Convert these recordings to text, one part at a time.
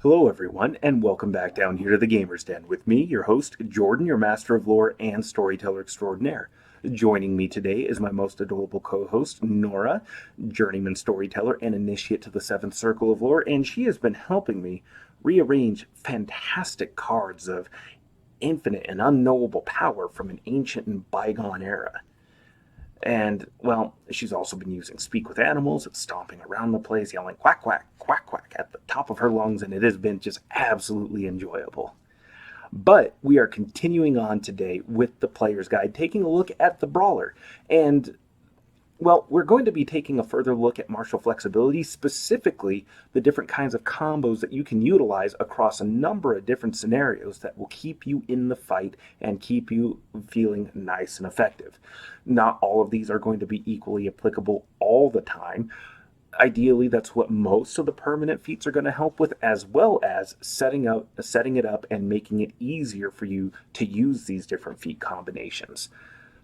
Hello, everyone, and welcome back down here to the Gamer's Den with me, your host, Jordan, your master of lore and storyteller extraordinaire. Joining me today is my most adorable co host, Nora, journeyman storyteller and initiate to the seventh circle of lore, and she has been helping me rearrange fantastic cards of infinite and unknowable power from an ancient and bygone era. And, well, she's also been using speak with animals, stomping around the place, yelling quack, quack, quack, quack at the top of her lungs, and it has been just absolutely enjoyable. But we are continuing on today with the player's guide, taking a look at the Brawler. And well, we're going to be taking a further look at martial flexibility, specifically the different kinds of combos that you can utilize across a number of different scenarios that will keep you in the fight and keep you feeling nice and effective. Not all of these are going to be equally applicable all the time. Ideally, that's what most of the permanent feats are going to help with, as well as setting it up and making it easier for you to use these different feat combinations.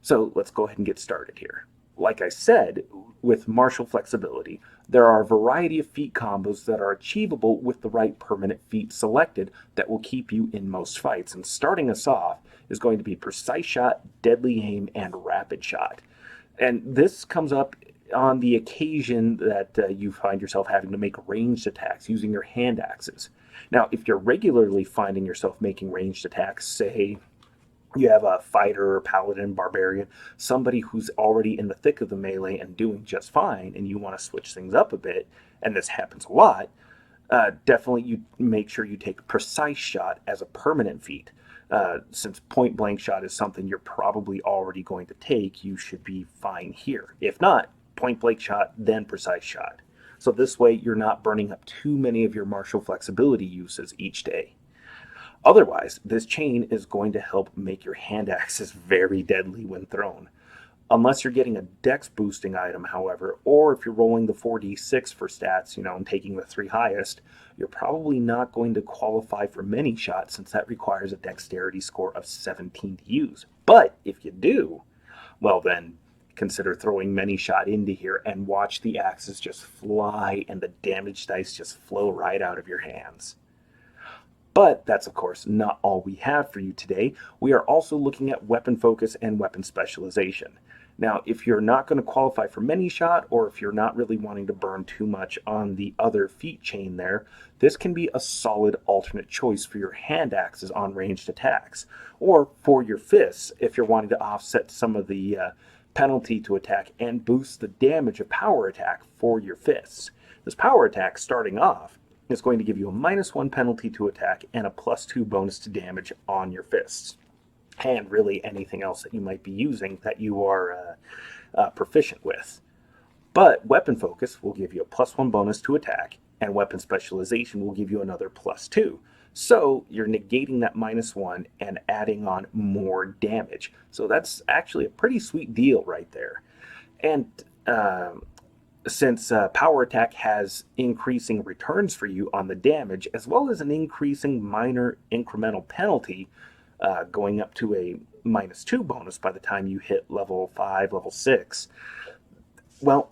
So let's go ahead and get started here. Like I said, with martial flexibility, there are a variety of feat combos that are achievable with the right permanent feat selected that will keep you in most fights. And starting us off is going to be precise shot, deadly aim, and rapid shot. And this comes up on the occasion that you find yourself having to make ranged attacks using your hand axes. Now, if you're regularly finding yourself making ranged attacks, say you have a fighter, paladin, barbarian, somebody who's already in the thick of the melee and doing just fine, and you want to switch things up a bit, and this happens a lot, definitely you make sure you take precise shot as a permanent feat. Since point blank shot is something you're probably already going to take, you should be fine here. If not, point blank shot, then precise shot. So this way you're not burning up too many of your martial flexibility uses each day. Otherwise, this chain is going to help make your hand axes very deadly when thrown. Unless you're getting a dex boosting item, however, or if you're rolling the 4d6 for stats, and taking the three highest, you're probably not going to qualify for many shots since that requires a dexterity score of 17 to use. But if you do, well then, consider throwing many shot into here and watch the axes just fly and the damage dice just flow right out of your hands. But that's, of course, not all we have for you today. We are also looking at weapon focus and weapon specialization. Now, if you're not going to qualify for many shot, or if you're not really wanting to burn too much on the other feat chain there, this can be a solid alternate choice for your hand axes on ranged attacks, or for your fists if you're wanting to offset some of the penalty to attack and boost the damage of power attack for your fists. This power attack, starting off, is going to give you a -1 penalty to attack and a +2 bonus to damage on your fists. And really anything else that you might be using that you are proficient with. But weapon focus will give you a +1 bonus to attack, and weapon specialization will give you another +2. So you're negating that -1 and adding on more damage. So that's actually a pretty sweet deal right there. And since power attack has increasing returns for you on the damage, as well as an increasing minor incremental penalty, going up to a -2 bonus by the time you hit level 5, level 6, well,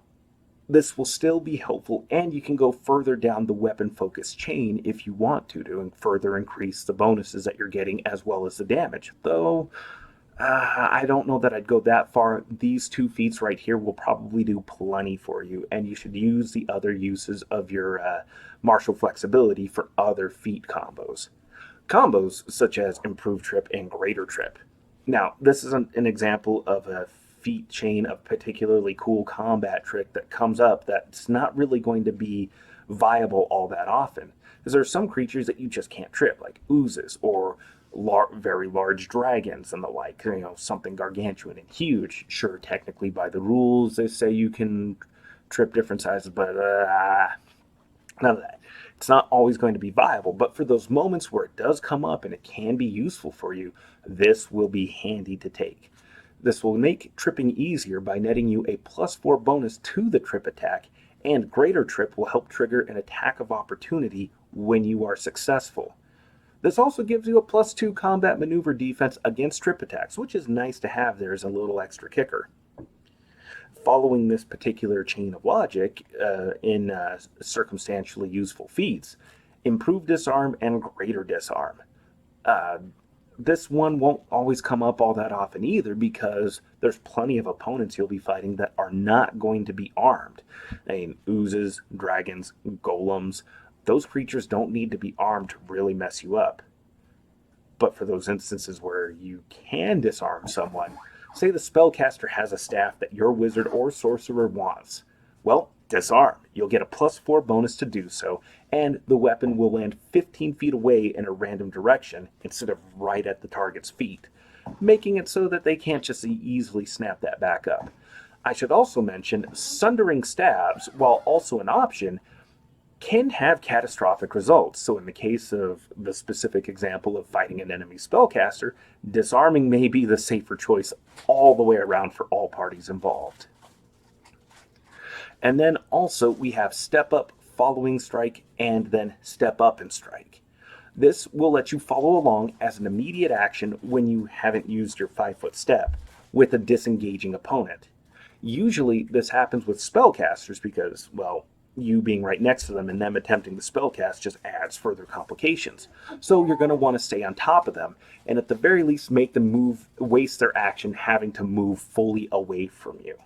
this will still be helpful, and you can go further down the weapon focus chain if you want to further increase the bonuses that you're getting as well as the damage. Though, I don't know that I'd go that far. These two feats right here will probably do plenty for you, and you should use the other uses of your martial flexibility for other feat combos. Combos such as improved trip and greater trip. Now, this is an example of a feat chain of particularly cool combat trick that comes up that's not really going to be viable all that often. Because there are some creatures that you just can't trip, like oozes or very large dragons and the like, something gargantuan and huge. Sure, technically by the rules, they say you can trip different sizes, but none of that. It's not always going to be viable, but for those moments where it does come up and it can be useful for you, this will be handy to take. This will make tripping easier by netting you a +4 bonus to the trip attack, and greater trip will help trigger an attack of opportunity when you are successful. This also gives you a +2 combat maneuver defense against trip attacks, which is nice to have there as a little extra kicker. following this particular chain of logic in circumstantially useful feats. Improved disarm and greater disarm. This one won't always come up all that often either, because there's plenty of opponents you'll be fighting that are not going to be armed. I mean, oozes, dragons, golems, those creatures don't need to be armed to really mess you up. But for those instances where you can disarm someone, say the spellcaster has a staff that your wizard or sorcerer wants, well, disarm. You'll get a +4 bonus to do so, and the weapon will land 15 feet away in a random direction instead of right at the target's feet, making it so that they can't just easily snap that back up. I should also mention, sundering stabs, while also an option, can have catastrophic results. So in the case of the specific example of fighting an enemy spellcaster, disarming may be the safer choice all the way around for all parties involved. And then also we have step up, following strike, and then step up and strike. This will let you follow along as an immediate action when you haven't used your 5-foot step with a disengaging opponent. Usually this happens with spellcasters because, well, you being right next to them and them attempting the spellcast just adds further complications. So you're going to want to stay on top of them, and at the very least make them waste their action having to move fully away from you.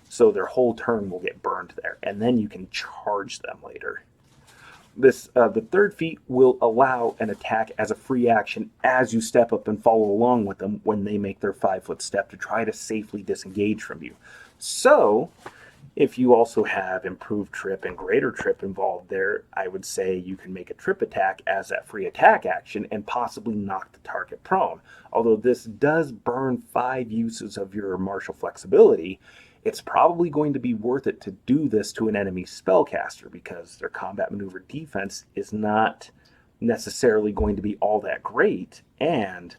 So their whole turn will get burned there, and then you can charge them later. The third feat will allow an attack as a free action as you step up and follow along with them when they make their 5-foot step to try to safely disengage from you. So if you also have improved trip and greater trip involved there, I would say you can make a trip attack as that free attack action and possibly knock the target prone. Although this does burn 5 uses of your martial flexibility, it's probably going to be worth it to do this to an enemy spellcaster because their combat maneuver defense is not necessarily going to be all that great, and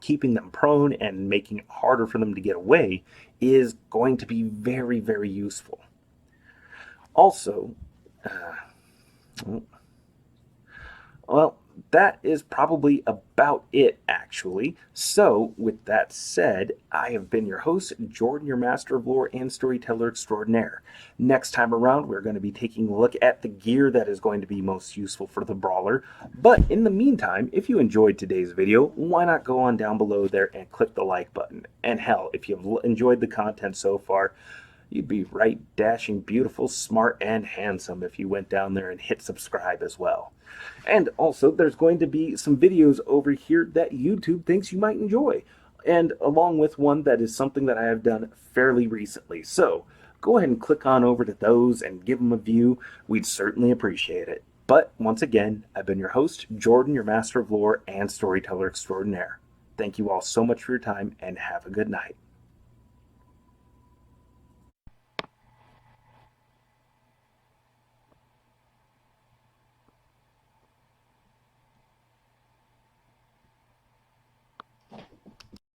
keeping them prone and making it harder for them to get away is going to be very, very useful. Also, well, that is probably about it, actually. So, with that said, I have been your host, Jordan, your Master of Lore and Storyteller Extraordinaire. Next time around, we're going to be taking a look at the gear that is going to be most useful for the Brawler. But in the meantime, if you enjoyed today's video, why not go on down below there and click the like button? And hell, if you've enjoyed the content so far, you'd be right dashing beautiful, smart, and handsome if you went down there and hit subscribe as well. And also, there's going to be some videos over here that YouTube thinks you might enjoy, and along with one that is something that I have done fairly recently. So go ahead and click on over to those and give them a view. We'd certainly appreciate it. But once again, I've been your host, Jordan, your Master of Lore and Storyteller Extraordinaire. Thank you all so much for your time, and have a good night.